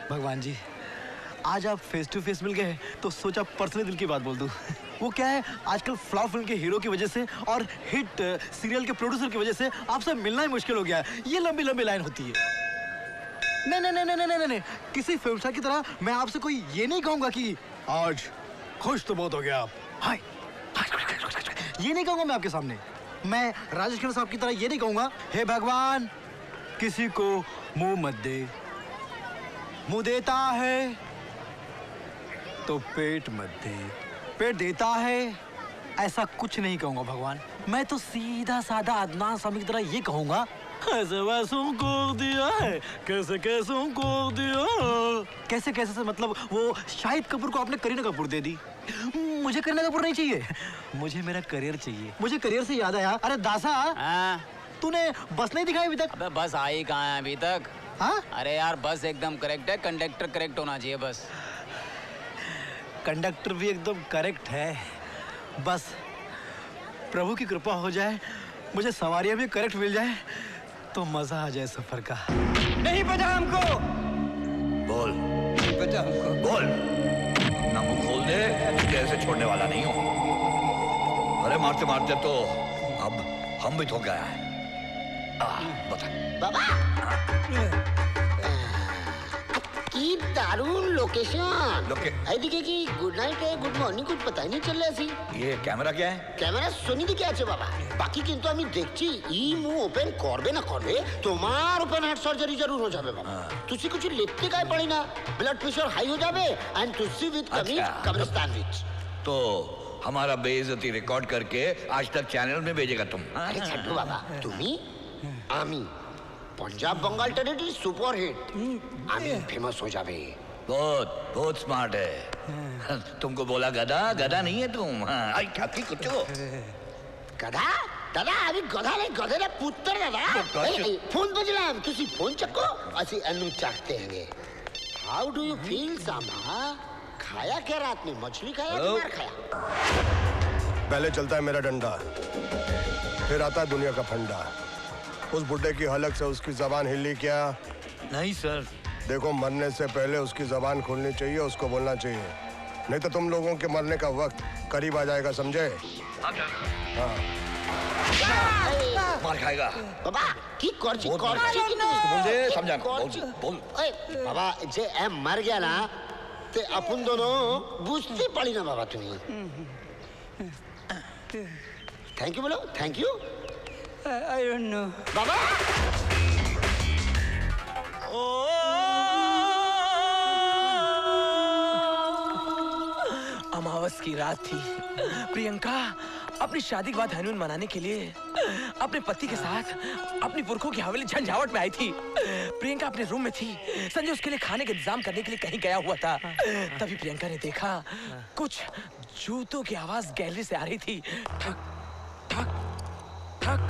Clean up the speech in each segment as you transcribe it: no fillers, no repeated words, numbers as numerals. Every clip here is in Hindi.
भगवान जी, आज आप फेस टू फेस मिल गए तो सोचा पर्सनली दिल की बात बोल दूं। वो क्या है, आजकल फ्लॉप फिल्म के हीरो की वजह से और हिट सीरियल के प्रोड्यूसर की वजह से आपसे मिलना ही मुश्किल हो गया है। ये लंबी लंबी लाइन होती है। नहीं नहीं नहीं नहीं नहीं नहीं, किसी फिल्म स्टार की तरह मैं आपसे कोई ये नहीं कहूंगा कि आज खुश तो बहुत हो गया आप। हाय, ये नहीं कहूंगा मैं आपके सामने। मैं राजेश खन्ना साहब की तरह ये नहीं कहूंगा, हे भगवान किसी को मुंह मत दे, मुंह देता है तो पेट मत दे, पेट देता है, ऐसा कुछ नहीं कहूंगा भगवान। मैं तो सीधा साधा अदनान सामी की तरह ये कहूंगा, ऐसे वैसों को दिया है, कैसे कैसों को दिया। कैसे कैसे से मतलब वो शाहिद कपूर को आपने करीना कपूर दे दी। मुझे करीना कपूर नहीं चाहिए, मुझे मेरा करियर चाहिए। मुझे करियर से याद आया, अरे दासा तूने बस नहीं दिखाई अभी तक? अबे बस आई कहाँ है अभी तक? हाँ? अरे यार बस एकदम करेक्ट है, कंडक्टर करेक्ट होना चाहिए बस। कंडक्टर भी एकदम करेक्ट है, बस प्रभु की कृपा हो जाए, मुझे सवारियां भी करेक्ट मिल जाए तो मजा आ जाए सफर का। नहीं पता हमको। बोल। नहीं पता हमको। बोल ना, मुंह खोल दे, तुझे ऐसे छोड़ने वाला नहीं हूँ। अरे मारते मारते तो अब हम भी थक गया है। बता बाबा की दारुण लोकेशन। एदिके की गुड नाइट है, गुड मॉर्निंग कुछ पता ही नहीं चल रहा सी। ये कैमरा क्या है? ক্যামেরা সোনি দিকে আছে বাবা, বাকি কিন্তু আমি দেখছি ই মুভ ওপেন করবে না করবে তোমার ওপেন হার্ট সার্জারি জরুর हो जाবে बाबा। तुसी कुछ लिखते काय पड़ी ना, ब्लड प्रेशर हाई हो जावे एंड तुसी विद कमी कब्रिस्तान विच। तो हमारा बेइज्जती रिकॉर्ड करके आज तक चैनल में भेजेगा तुम? अरे छड्डू बाबा, তুমি আমি Punjab Bengal territory super hit, আমি फेमस हो जावे। बहुत बहुत स्मार्ट है। तुमको बोला गधा, गधा नहीं है तुम। आई काकी कुछ गधा दादा, আমি গধা নাই, গধের পুত্র দাদা। ফোন বজলাম, तुसी फोन चक्को, ਅਸੀਂ अनु चाटते हैं। How do you feel Sambha? खाया क्या रात में, मछली खाया कि मार खाया? पहले चलता है मेरा डंडा, फिर आता है दुनिया का फंडा। उस बुड्ढे की हलक से उसकी जबान हिली क्या? नहीं सर। देखो, मरने से पहले उसकी जबान खोलनी चाहिए, उसको बोलना चाहिए, नहीं तो तुम लोगों के मरने का वक्त करीब आ जाएगा, समझे? हाँ। मार खाएगा बाबा। की करची करची की बोल दे, समझा ना, बोल बोल। ओए बाबा, जे ए मर गया ना ते अपन दोनों बुझते पड़ी ना बाबा तुम्हें। थैंक यू बोलो, thank you. I don't know. बाबा अमावस की रात थी। प्रियंका अपनी शादी के बाद हनीमून मनाने के लिए अपने पति के साथ अपनी पुरखों की हवेली झंझावट में आई थी। प्रियंका अपने रूम में थी, संजय उसके लिए खाने का इंतजाम करने के लिए कहीं गया हुआ था। तभी प्रियंका ने देखा कुछ जूतों की आवाज गैलरी से आ रही थी। ठक ठक ठक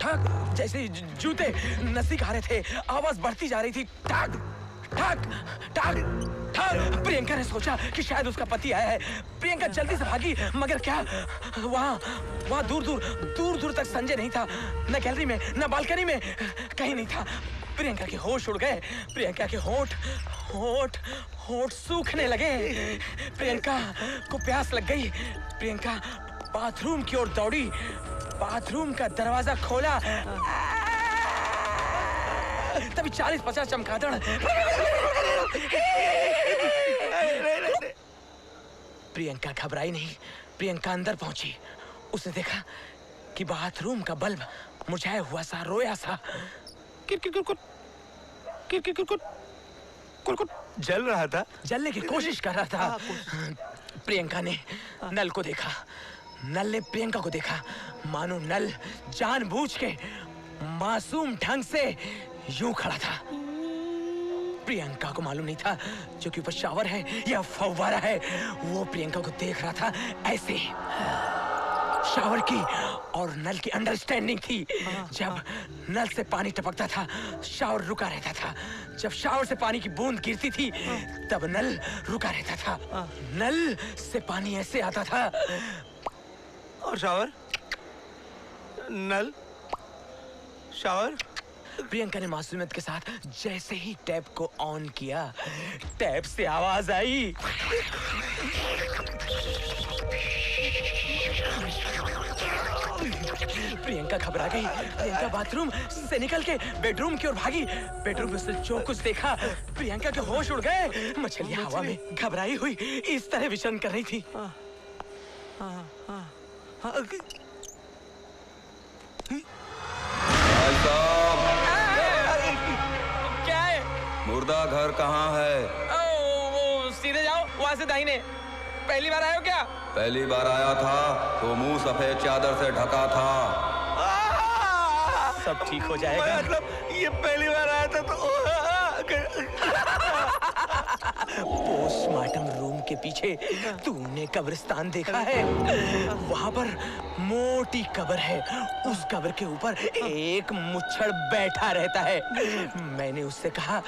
ठक, जैसे जूते नसी खा रहे थे, आवाज बढ़ती जा रही थी। ठक ठक ठक ठक। प्रियंका ने सोचा कि शायद उसका पति आया है। प्रियंका जल्दी से भागी, मगर क्या वहाँ दूर दूर तक संजय नहीं था, न गैलरी में न बालकनी में, कहीं नहीं था। प्रियंका के होश उड़ गए, प्रियंका के होठ सूखने लगे। प्रियंका को प्यास लग गई। प्रियंका बाथरूम की ओर दौड़ी, बाथरूम का दरवाजा खोला, तभी 40-50 चमगादड़ प्रियंका घबराई नहीं। प्रियंका अंदर पहुंची, उसने देखा कि बाथरूम का बल्ब मुरझाया हुआ सा, रोया सा जल रहा था, जलने की कोशिश कर रहा था। प्रियंका ने नल को देखा, नल ने प्रियंका को देखा, मानो नल जानबूझ के मासूम ढंग से यूं खड़ा था। प्रियंका को मालूम नहीं था जो कि ऊपर शावर है या फव्वारा है। वो प्रियंका को देख रहा था ऐसे। शावर की और नल की अंडरस्टैंडिंग थी। जब नल से पानी टपकता था, शावर रुका रहता था। जब शावर से पानी की बूंद गिरती थी, तब नल रुका रहता था। नल से पानी ऐसे आता था और शावर, नल, शावर, प्रियंका ने मासूमियत के साथ जैसे ही टैप को ऑन किया, टैप से आवाज आई। प्रियंका घबरा गई। प्रियंका बाथरूम से निकल के बेडरूम की ओर भागी। बेडरूम में उसने जो कुछ देखा, प्रियंका के होश उड़ गए। मछलियां हवा में घबराई हुई इस तरह विचरण कर रही थी। भाई साहब, क्या है? मुर्दा घर कहाँ है? वो सीधे जाओ, वहां से दाहिने। पहली बार आए हो क्या? पहली बार आया था तो मुंह सफेद चादर से ढका था। सब ठीक हो जाएगा। मतलब ये पहली बार आया था तो पोस्टमार्टम रूम के पीछे तूने कब्रिस्तान देखा है? वहाँ पर मोटी कब्र है। उस कब्र के ऊपर एक मुच्छड़ बैठा रहता है। मैंने उससे कहा,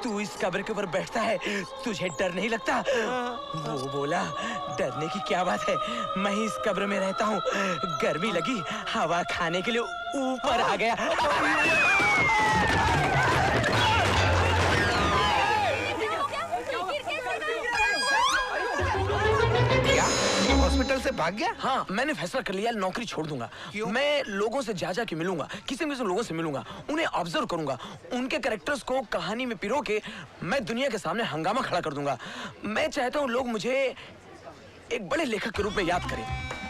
तू इस कब्र के ऊपर बैठता है, तुझे डर नहीं लगता? वो बोला, डरने की क्या बात है, मैं ही इस कब्र में रहता हूँ। गर्मी लगी, हवा खाने के लिए ऊपर आ गया। हॉस्पिटल से भाग गया? हाँ, मैंने फैसला कर लिया, नौकरी छोड़ दूंगा। मैं लोगों से जा के मिलूंगा, किसी लोगों से मिलूंगा, उन्हें ऑब्जर्व करूंगा, उनके कैरेक्टर्स को कहानी में पिरो के मैं दुनिया के सामने हंगामा खड़ा कर दूंगा। मैं चाहता हूँ लोग मुझे एक बड़े लेखक के रूप में याद करें।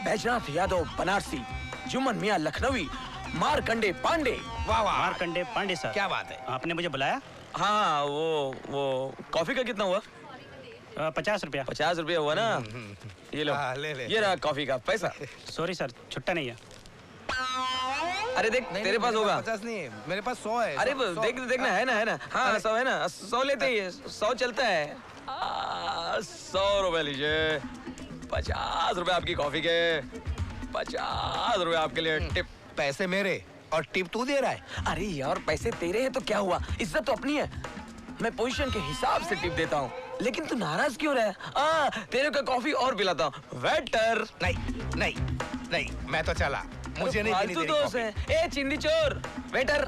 बैजनाथ यादव बनारसी, जुम्मन मियां लखनवी, मारकंडे पांडे। वाह वाह, मारकंडे पांडे सर, क्या बात है। आपने मुझे बुलाया? हाँ, वो कॉफी का कितना हुआ? 50 रुपया। 50 रुपया हुआ ना? ये लो, ले। ये रहा कॉफी का पैसा। सॉरी सर, छुट्टा नहीं है। अरे देख, तेरे पास होगा। 50 नहीं है, मेरे पास 100 है। अरे देखना है ना। हाँ, 100 है ना, 100 लेते ही 100 चलता है। 100 रुपए लीजिए। 50 रुपए आपकी कॉफी के, 50 रुपए आपके लिए टिप। पैसे मेरे और टिप तू दे रहा है? अरे यार, पैसे तेरे हैं तो क्या हुआ, इज्जत तो अपनी है। मैं पोजीशन के हिसाब से टिप देता हूँ, लेकिन तू नाराज क्यों रहा? तेरे को कॉफी और पिलाता हूँ। वेटर। नहीं, मैं तो चला, मुझे नहीं पीनी तेरी दोस्त कॉफी। है। ए चिंदी चोर, वेटर।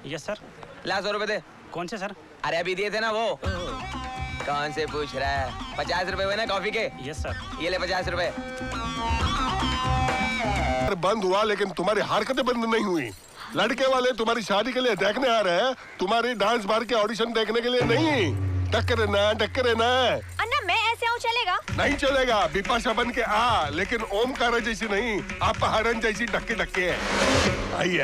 Yes sir. ला 100 रुपए दे। कौन से सर? अरे अभी दिए थे ना वो। कौन से पूछ रहा है? 50 रुपए हुए ना कॉफी के? Yes sir. ये ले 50 रुपए। बंद हुआ लेकिन तुम्हारी हरकतें बंद नहीं हुई। लड़के वाले तुम्हारी शादी के लिए देखने आ रहे हैं, तुम्हारी डांस बार के ऑडिशन देखने के लिए नहीं। टक्कर ना। अन्ना, मैं ऐसे आऊँ चलेगा? नहीं चलेगा, बिपाशा बन के आ, लेकिन ओमकारा जैसी नहीं, आप हरण जैसी ढक्के है। आइए।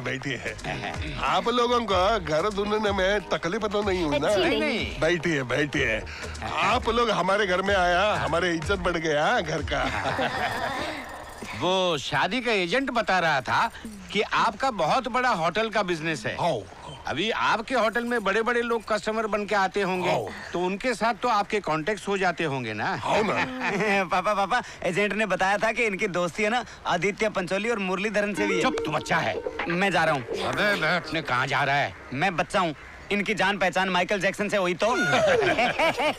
बैठिए। आप लोगों को घर ढूंढने में तकलीफ तो नहीं हुई ना? नहीं। बैठिए। आप लोग हमारे घर में आया, हमारे इज्जत बढ़ गया घर का। वो शादी का एजेंट बता रहा था कि आपका बहुत बड़ा होटल का बिजनेस है। अभी आपके होटल में बड़े बड़े लोग कस्टमर बन के आते होंगे, तो उनके साथ तो आपके कॉन्टेक्ट हो जाते होंगे ना? पापा, एजेंट ने बताया था कि इनकी दोस्ती है ना आदित्य पंचोली और मुरलीधरन से भी है। चुप, तू बच्चा है। मैं जा रहा हूँ। अबे बैठने कहाँ जा रहा है? मैं बच्चा हूँ, इनकी जान पहचान माइकल जैक्सन से हुई तो।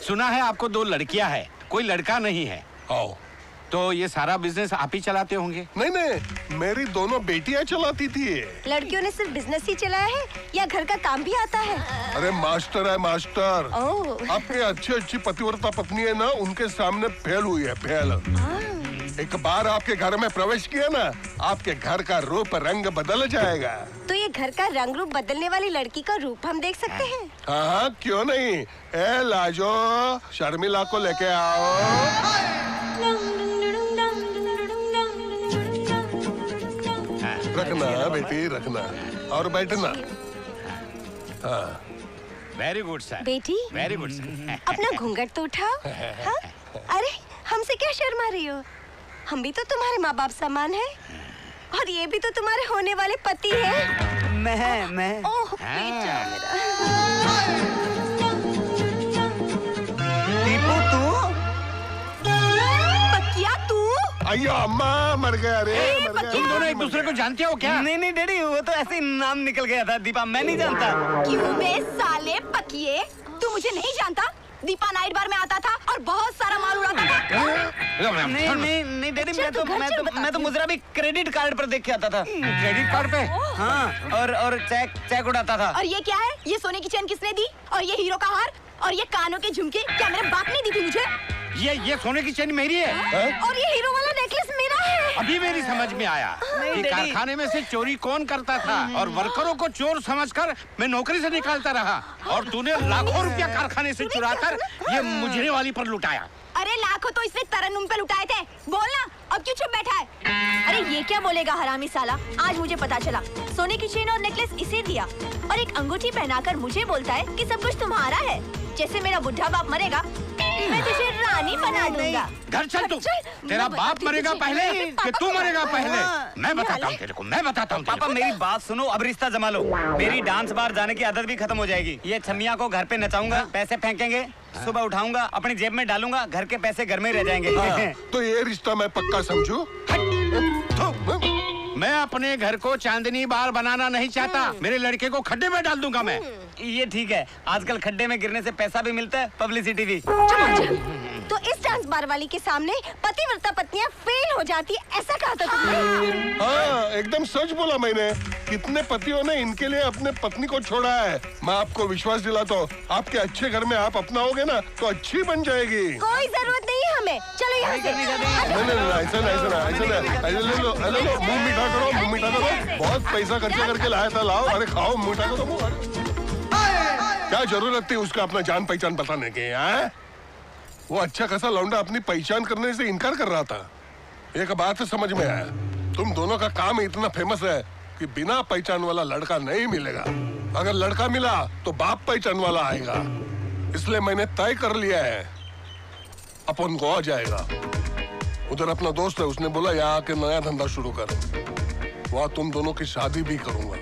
सुना है आपको 2 लड़कियां हैं, कोई लड़का नहीं है। तो ये सारा बिजनेस आप ही चलाते होंगे? नहीं, मेरी दोनों बेटियां चलाती थी। लड़कियों ने सिर्फ बिजनेस ही चलाया है या घर का काम भी आता है? अरे मास्टर है, मास्टर। आपके अच्छी पतिव्रता पत्नी है ना, उनके सामने फेल हुई है, फेल। एक बार आपके घर में प्रवेश किया ना, आपके घर का रूप रंग बदल जाएगा। तो ये घर का रंग रूप बदलने वाली लड़की का रूप हम देख सकते हैं? हाँ, क्यों नहीं। ए लाजो, शर्मिला को लेके आओ। रखना बेटी, रखना और बैठना। हाँ। Very good sir. बेटी, वेरी गुड सर। अपना घूंघट तो उठाओ। हाँ? अरे, हमसे क्या शर्मा रही हो? हम भी तो तुम्हारे माँ बाप समान हैं, और ये भी तो तुम्हारे होने वाले पति हैं। मैं। ओह बेटा मेरा। दीपू, तू? पकिया तू? अयो अम्मा, मर गया रे, मर गया। तुम दोनों एक दूसरे को जानते हो क्या? नहीं डैडी, वो तो ऐसे ही नाम निकल गया था। दीपा, मैं नहीं जानता। क्यों बे साले पकिए, तू मुझे नहीं जानता? दीपा नाइट बार में आता था और बहुत सारा माल उड़ाता था। नहीं डैडी, मैं तो मुजरा भी क्रेडिट कार्ड पर देख के आता था। क्रेडिट कार्ड पे? हाँ, और चेक उड़ाता था। और ये क्या है? ये सोने की चेन किसने दी? और ये हीरो का हार? और ये कानों के झुमके क्या मेरे बाप ने दी थी मुझे? ये सोने की चेन मेरी है। और ये हीरो वाला नेकलेस मेरा है। अभी मेरी समझ में आया कि कारखाने में से चोरी कौन करता था और वर्करों को चोर समझकर मैं नौकरी से निकालता रहा और तूने लाखों रुपया कारखाने से चुराकर ये मुजरे वाली पर लुटाया। अरे लाखों तो इसने तरन्नुम पे लुटाए थे। बोलना, अब क्यों चुप बैठा है? अरे ये क्या बोलेगा हरामी साला? आज मुझे पता चला सोने की चेन और नेकलेस इसे दिया और एक अंगूठी पहनाकर मुझे बोलता है कि सब कुछ तुम्हारा है। जैसे मेरा बुढ़ा बाप मरेगा मैं तुझे रानी बना दूंगा। घर चल तू। तेरा बाप मरेगा पहले कि तू मरेगा पहले? मैं बताता हूँ तेरे को, मैं बताता हूँ। पापा मेरी बात सुनो, अब रिश्ता जमा लो। मेरी डांस बार जाने की आदत भी खत्म हो जाएगी। ये छमिया को घर पे नचाऊंगा, पैसे फेंकेंगे, सुबह उठाऊंगा, अपनी जेब में डालूंगा, घर के पैसे घर में रह जाएंगे। तो ये रिश्ता मैं पक्का समझू? मैं अपने घर को चांदनी बार बनाना नहीं चाहता। मेरे लड़के को खड्डे में डाल दूंगा मैं। ये ठीक है, आजकल खड्डे में गिरने से पैसा भी मिलता है, पब्लिसिटी भी। तो इस डांस बार वाली के सामने पतिव्रता पत्नियां फेल हो जाती है, ऐसा कहा था तुमने? हाँ, एकदम सच बोला मैंने। कितने पतियों ने इनके लिए अपने पत्नी को छोड़ा है। मैं आपको विश्वास दिलाता हूँ, आपके अच्छे घर में आप अपनाओगे ना तो अच्छी बन जाएगी। कोई जरूरत नहीं है हमें, चलो यहाँ से। नहीं, ऐसा ले लो, मुंह मीठा करो। बहुत पैसा खर्चा करके लाया था, लाओ, अरे खाओ, मीठा करो मुंह। क्या जरूरत थी उसका अपना जान पहचान बताने के? वो अच्छा खासा लौंडा अपनी पहचान करने से इनकार कर रहा था। एक बात समझ में आया, तुम दोनों का काम इतना फेमस है कि बिना पहचान वाला लड़का नहीं मिलेगा। अगर लड़का मिला तो बाप पहचान वाला आएगा। इसलिए मैंने तय कर लिया है, अपन को आ जाएगा। उधर अपना दोस्त है, उसने बोला यहाँ आके नया धंधा शुरू कर, वहाँ तुम दोनों की शादी भी करूंगा।